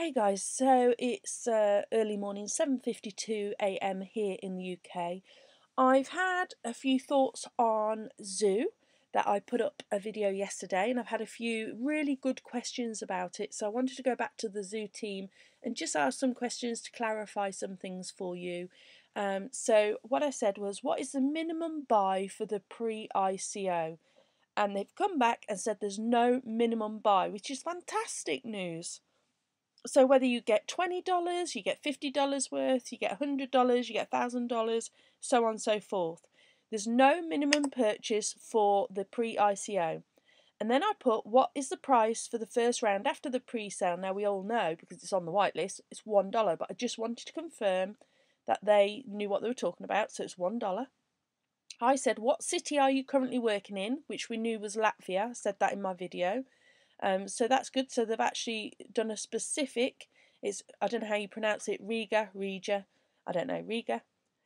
Hey guys, so it's early morning, 7:52 a.m. here in the UK. I've had a few thoughts on Zeew that I put up a video yesterday, and I've had a few really good questions about it. So I wanted to go back to the Zeew team and just ask some questions to clarify some things for you. So what I said was, what is the minimum buy for the pre-ICO? And they've come back and said there's no minimum buy, which is fantastic news. So whether you get $20, you get $50 worth, you get $100, you get $1,000, so on and so forth. There's no minimum purchase for the pre-ICO. And then I put, what is the price for the first round after the pre-sale? Now we all know, because it's on the whitelist, it's $1, but I just wanted to confirm that they knew what they were talking about, so it's $1. I said, what city are you currently working in? Which we knew was Latvia. I said that in my video. So that's good. So they've actually done a specific, I don't know how you pronounce it, Riga, I don't know, Riga,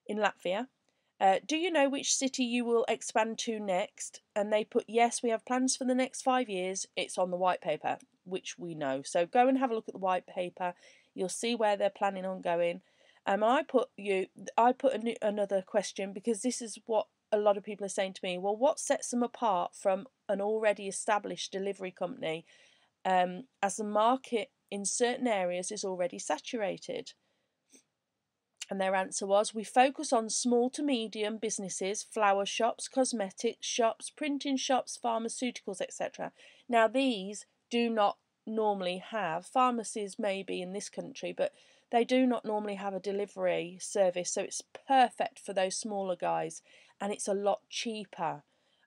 in Latvia. Do you know which city you will expand to next? And they put, yes, we have plans for the next 5 years. It's on the white paper, which we know. So go and have a look at the white paper. You'll see where they're planning on going. I put another question, because this is what a lot of people are saying to me. Well, what sets them apart from an already established delivery company, as the market in certain areas is already saturated? And their answer was, we focus on small to medium businesses, flower shops, cosmetics shops, printing shops, pharmaceuticals, etc. Now these do not normally have, pharmacies maybe in this country, but they do not normally have a delivery service, so it's perfect for those smaller guys, and it's a lot cheaper,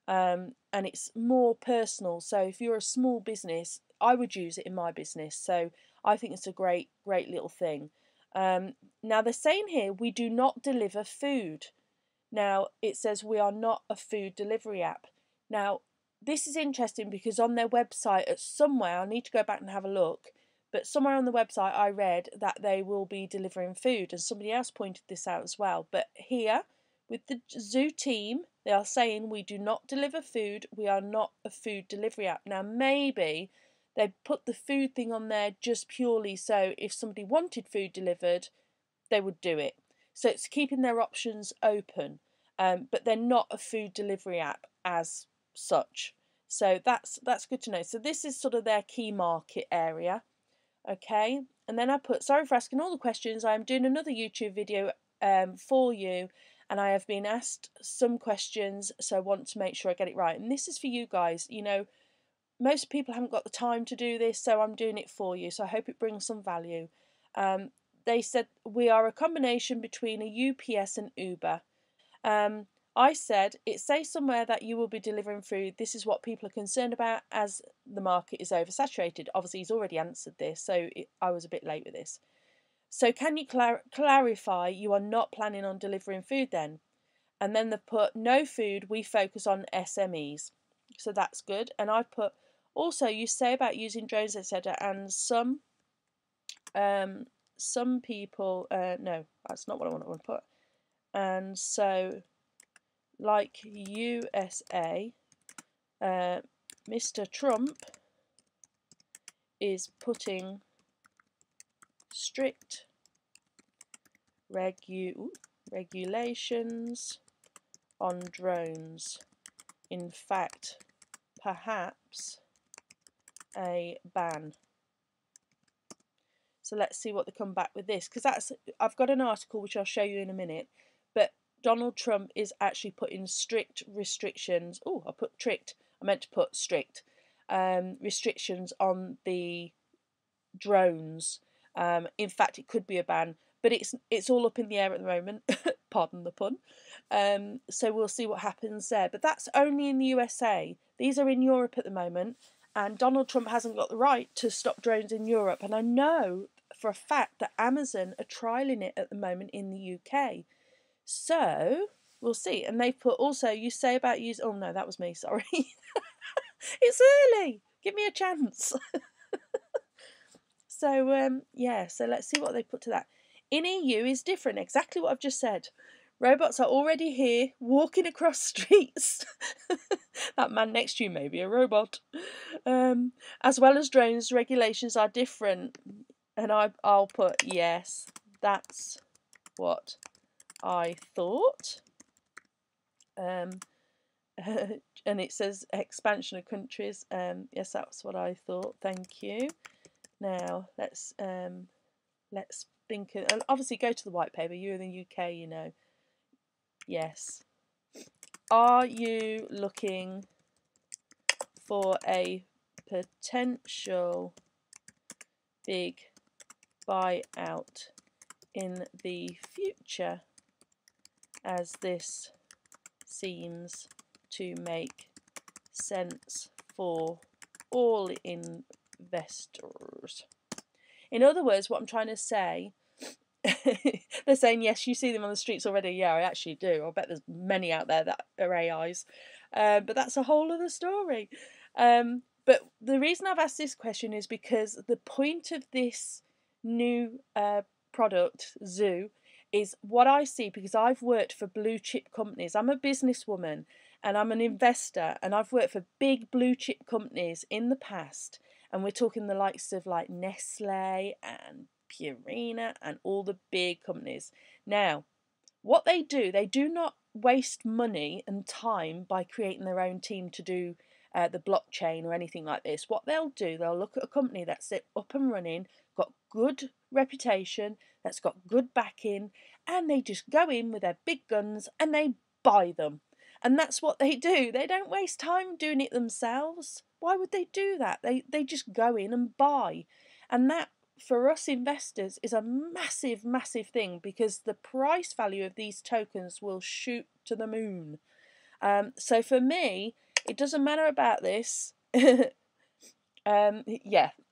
and it's more personal. So if you're a small business, I would use it in my business, so I think it's a great little thing. Now they're saying here, we do not deliver food. Now it says we are not a food delivery app. Now this is interesting, because on their website, at somewhere, I need to go back and have a look, but somewhere on the website I read that they will be delivering food, and somebody else pointed this out as well. But here with the Zeew team, they are saying we do not deliver food, we are not a food delivery app. Now maybe they put the food thing on there just purely so if somebody wanted food delivered, they would do it. So it's keeping their options open, but they're not a food delivery app as such. So that's good to know. So this is sort of their key market area. Okay, and then I put, sorry for asking all the questions. I am doing another YouTube video for you, and I have been asked some questions, so I want to make sure I get it right. And this is for you guys. You know, most people haven't got the time to do this, so I'm doing it for you. So I hope it brings some value. They said we are a combination between a UPS and Uber. I said, it says somewhere that you will be delivering food. This is what people are concerned about, as the market is oversaturated. Obviously, he's already answered this, so I was a bit late with this. So can you clarify you are not planning on delivering food then? And then they've put, no food, we focus on SMEs. So that's good. And I've put, also, you say about using drones, etc. And some people, no, that's not what I want to put. And so, like USA, Mr. Trump is putting strict regulations on drones. In fact, perhaps a ban. So let's see what they come back with this, because I've got an article which I'll show you in a minute, but Donald Trump is actually putting strict restrictions. Oh, I put tricked. I meant to put strict restrictions on the drones. In fact, it could be a ban, but it's all up in the air at the moment. Pardon the pun. So we'll see what happens there. But that's only in the USA. These are in Europe at the moment, and Donald Trump hasn't got the right to stop drones in Europe. And I know for a fact that Amazon are trialling it at the moment in the UK. So we'll see. And they've put also, you say about use. Oh no, that was me. Sorry. It's early. Give me a chance. So yeah. So let's see what they put to that. In EU is different. Exactly what I've just said. Robots are already here, walking across streets. That man next to you may be a robot. As well as drones, regulations are different. And I'll put yes, that's what I thought. And it says expansion of countries. Yes, that's what I thought. Thank you. Now let's think. Obviously, go to the white paper. You're in the UK, you know. Yes. Are you looking for a potential big buyout in the future, as this seems to make sense for all investors? In other words, what I'm trying to say, they're saying, yes, you see them on the streets already. Yeah, I actually do. I bet there's many out there that are AIs. But that's a whole other story. But the reason I've asked this question is because the point of this new product, Zeew, is what I see, because I've worked for blue chip companies. I'm a businesswoman and I'm an investor, and I've worked for big blue chip companies in the past. And we're talking the likes of like Nestle and Purina and all the big companies. Now, what they do not waste money and time by creating their own team to do the blockchain or anything like this. What they'll do, they'll look at a company that's up and running, got good reputation, that's got good backing, and they just go in with their big guns and they buy them. And that's what they do. They don't waste time doing it themselves. Why would they do that? They just go in and buy. And that, for us investors, is a massive, massive thing, because the price value of these tokens will shoot to the moon. So for me, it doesn't matter about this. Yeah,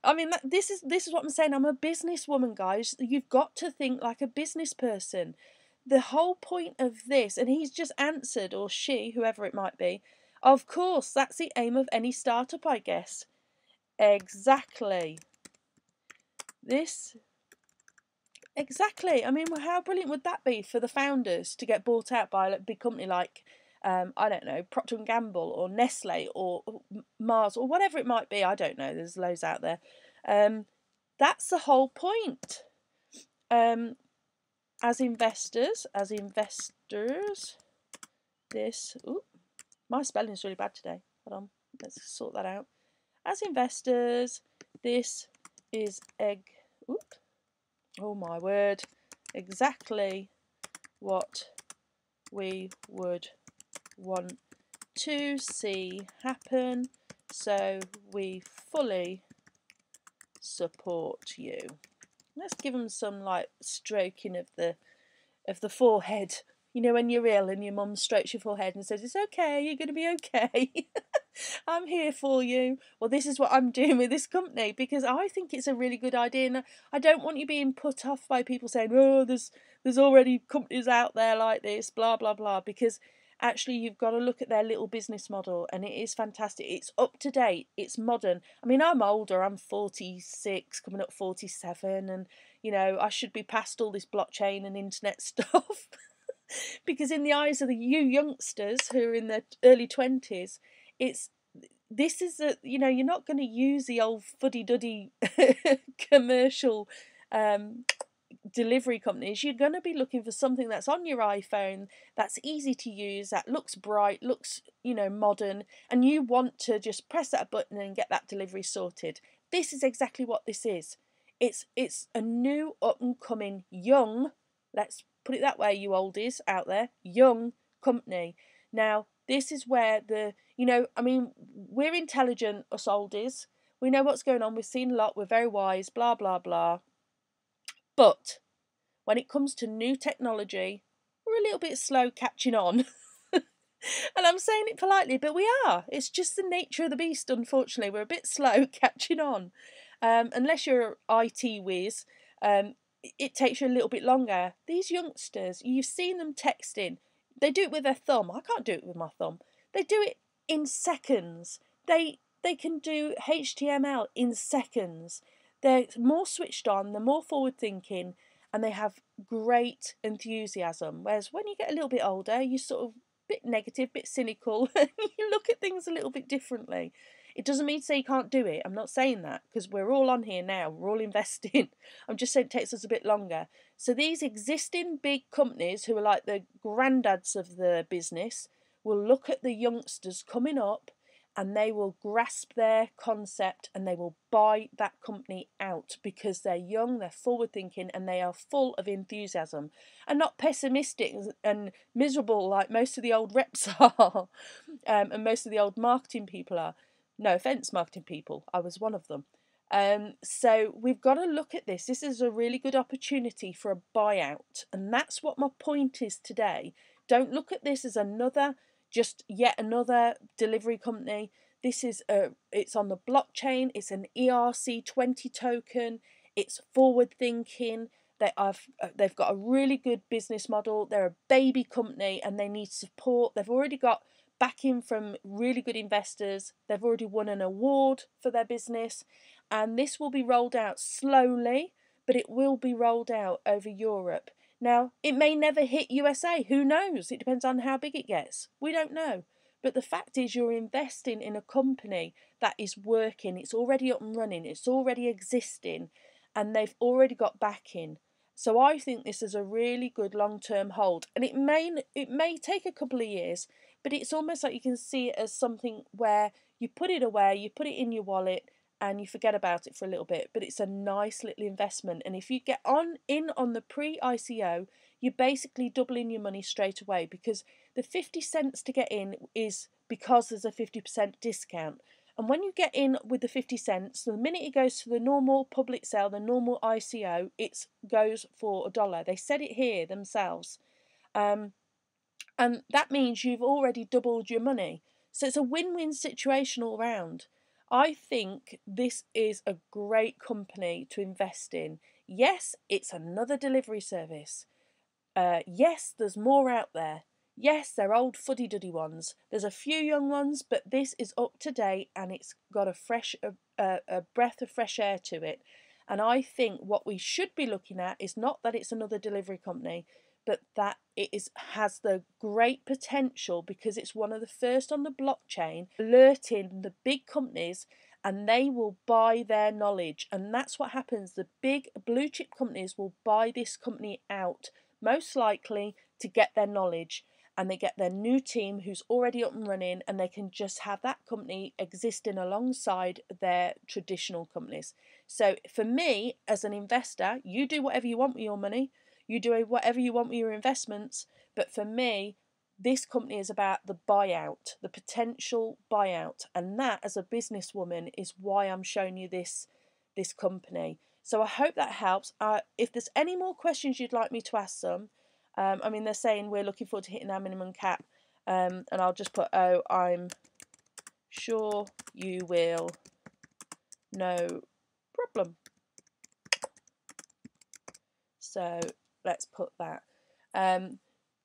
I mean, this is what I'm saying. I'm a businesswoman, guys. You've got to think like a business person. The whole point of this, and he's just answered, or she, whoever it might be, of course, that's the aim of any startup, I guess. Exactly. Exactly. I mean, how brilliant would that be for the founders to get bought out by a big company like, I don't know, Procter and Gamble or Nestle or Mars or whatever it might be. I don't know. There's loads out there. That's the whole point. As investors, this. Ooh, my spelling's really bad today. Hold on. Let's sort that out. As investors, this is oh my word, exactly what we would want to see happen, so we fully support you. Let's give them some like stroking of the forehead. You know, when you're ill and your mum strokes your forehead and says, it's okay, you're going to be okay. I'm here for you. Well, this is what I'm doing with this company, because I think it's a really good idea. And I don't want you being put off by people saying, oh, there's already companies out there like this, blah, blah, blah. Because actually you've got to look at their little business model, and it is fantastic. It's up to date. It's modern. I mean, I'm older. I'm 46, coming up 47. And, you know, I should be past all this blockchain and internet stuff. Because in the eyes of you youngsters who are in their early 20s, this is you know, you're not going to use the old fuddy-duddy commercial delivery companies. You're going to be looking for something that's on your iPhone, that's easy to use, that looks bright, looks, you know, modern, and you want to just press that button and get that delivery sorted. This is exactly what this is. It's a new up and coming young, let's put it that way, you oldies out there, young company. Now, this is where you know, I mean, we're intelligent, us oldies. We know what's going on. We've seen a lot. We're very wise, blah, blah, blah. But when it comes to new technology, we're a little bit slow catching on. And I'm saying it politely, but we are. It's just the nature of the beast, unfortunately. We're a bit slow catching on. Unless you're IT whiz, it takes you a little bit longer. These youngsters, you've seen them texting. They do it with their thumb. I can't do it with my thumb. They do it in seconds. They can do HTML in seconds. They're more switched on, they're more forward thinking, and they have great enthusiasm. Whereas when you get a little bit older, you're sort of a bit negative, a bit cynical, and you look at things a little bit differently. It doesn't mean to say you can't do it. I'm not saying that, because we're all on here now. We're all investing. I'm just saying it takes us a bit longer. So these existing big companies who are like the granddads of the business will look at the youngsters coming up, and they will grasp their concept and they will buy that company out because they're young, they're forward thinking, and they are full of enthusiasm and not pessimistic and miserable like most of the old reps are, and most of the old marketing people are. No offence, marketing people, I was one of them. So we've got to look at this. This is a really good opportunity for a buyout, and that's what my point is today. Don't look at this as just yet another delivery company. This is it's on the blockchain. It's an ERC20 token. It's forward thinking. They've got a really good business model. They're a baby company and they need support. They've already got backing from really good investors. They've already won an award for their business, and this will be rolled out slowly, but it will be rolled out over Europe. Now, it may never hit USA. Who knows? It depends on how big it gets. We don't know. But the fact is, you're investing in a company that is working. It's already up and running. It's already existing, and they've already got backing. So I think this is a really good long-term hold. And it may take a couple of years, but it's almost like you can see it as something where you put it away, you put it in your wallet, and you forget about it for a little bit, but it's a nice little investment. And if you get in on the pre-ICO, you're basically doubling your money straight away, because the 50 cents to get in is because there's a 50% discount. And when you get in with the 50 cents, the minute it goes to the normal public sale, the normal ICO, it goes for $1. They said it here themselves. And that means you've already doubled your money. So it's a win-win situation all round. I think this is a great company to invest in. Yes, it's another delivery service. Yes, there's more out there. Yes, they're old fuddy-duddy ones. There's a few young ones, but this is up to date and it's got a breath of fresh air to it. And I think what we should be looking at is not that it's another delivery company, but that has the great potential, because it's one of the first on the blockchain, alerting the big companies, and they will buy their knowledge. And that's what happens. The big blue chip companies will buy this company out, most likely to get their knowledge, and they get their new team who's already up and running, and they can just have that company existing alongside their traditional companies. So for me, as an investor, you do whatever you want with your money. You do whatever you want with your investments. But for me, this company is about the buyout, the potential buyout. And that, as a businesswoman, is why I'm showing you this company. So I hope that helps. If there's any more questions you'd like me to ask them, I mean, they're saying we're looking forward to hitting our minimum cap. And I'll just put, oh, I'm sure you will. No problem. So let's put that.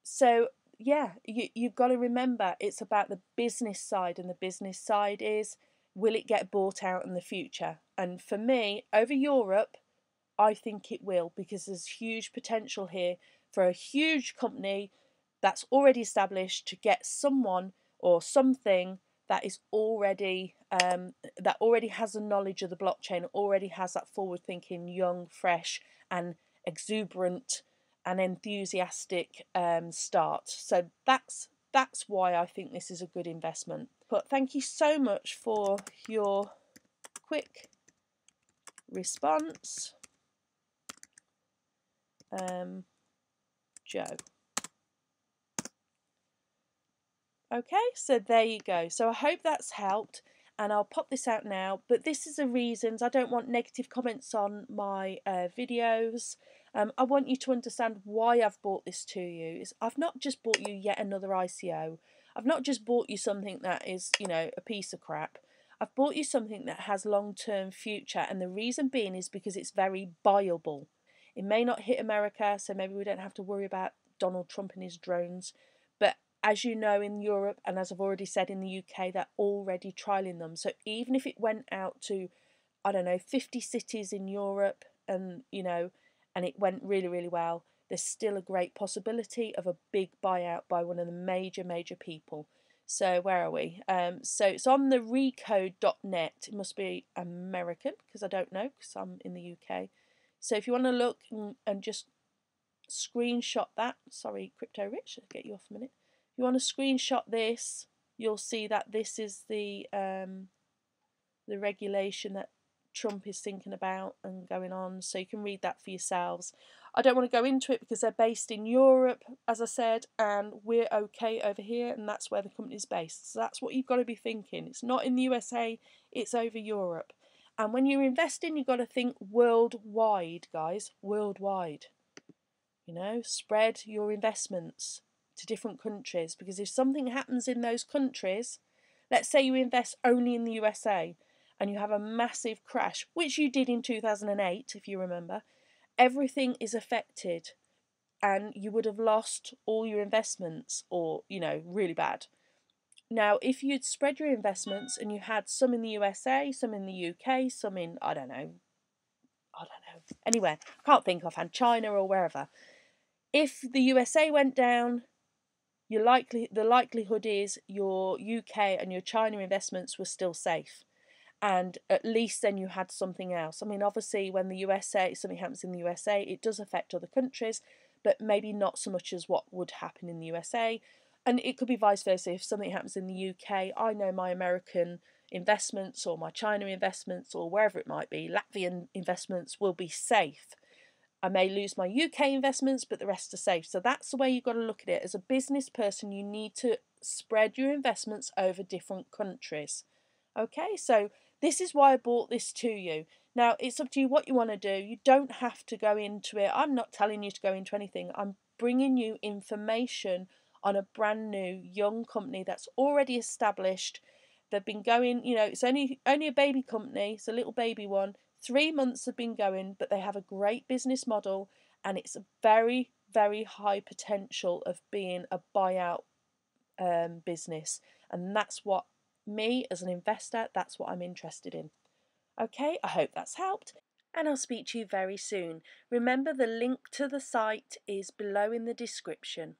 So yeah, you've got to remember it's about the business side, and the business side is, will it get bought out in the future? And for me, over Europe, I think it will, because there's huge potential here for a huge company that's already established to get someone or something that is already that already has the knowledge of the blockchain, already has that forward thinking, young, fresh and exuberant and enthusiastic start. So that's why I think this is a good investment. But thank you so much for your quick response, Joe. Okay, so there you go. So I hope that's helped, and I'll pop this out now. But this is the reasons. I don't want negative comments on my videos. I want you to understand why I've bought this to you. I've not just bought you yet another ICO. I've not just bought you something that is, you know, a piece of crap. I've bought you something that has long-term future, and the reason being is because it's very buyable. It may not hit America, so maybe we don't have to worry about Donald Trump and his drones. But as you know, in Europe, and as I've already said, in the UK, they're already trialling them. So even if it went out to, I don't know, 50 cities in Europe, and, you know, and it went really, really well, there's still a great possibility of a big buyout by one of the major people. So where are we? So it's on the recode.net. It must be American because I don't know because I'm in the UK. So if you want to look and just screenshot that, sorry, Crypto Rich, I'll get you off a minute. If you want to screenshot this, you'll see that this is the regulation that Trump is thinking about and going on, so you can read that for yourselves. I don't want to go into it because they're based in Europe, as I said, and we're okay over here, and that's where the company's based. So that's what you've got to be thinking. It's not in the USA, it's over Europe. And when you're investing, you've got to think worldwide, guys, worldwide. You know, spread your investments to different countries, because if something happens in those countries, let's say you invest only in the USA and you have a massive crash, which you did in 2008, if you remember, everything is affected and you would have lost all your investments, or, you know, really bad. Now, if you'd spread your investments and you had some in the USA, some in the UK, some in, I don't know, anywhere, can't think offhand, China or wherever. If the USA went down, the likelihood is your UK and your China investments were still safe, and at least then you had something else. I mean, obviously, when something happens in the USA, it does affect other countries, but maybe not so much as what would happen in the USA. And it could be vice versa. If something happens in the UK, I know my American investments or my China investments or wherever it might be, Latvian investments will be safe. I may lose my UK investments, but the rest are safe. So that's the way you've got to look at it. As a business person, you need to spread your investments over different countries. Okay, so this is why I brought this to you. Now, it's up to you what you want to do. You don't have to go into it. I'm not telling you to go into anything. I'm bringing you information on a brand new young company that's already established. They've been going, you know, it's only a baby company. It's a little baby one. 3 months have been going, but they have a great business model, and it's a very, very high potential of being a buyout business. And that's what me as an investor, that's what I'm interested in. Okay, I hope that's helped, and I'll speak to you very soon. Remember, the link to the site is below in the description.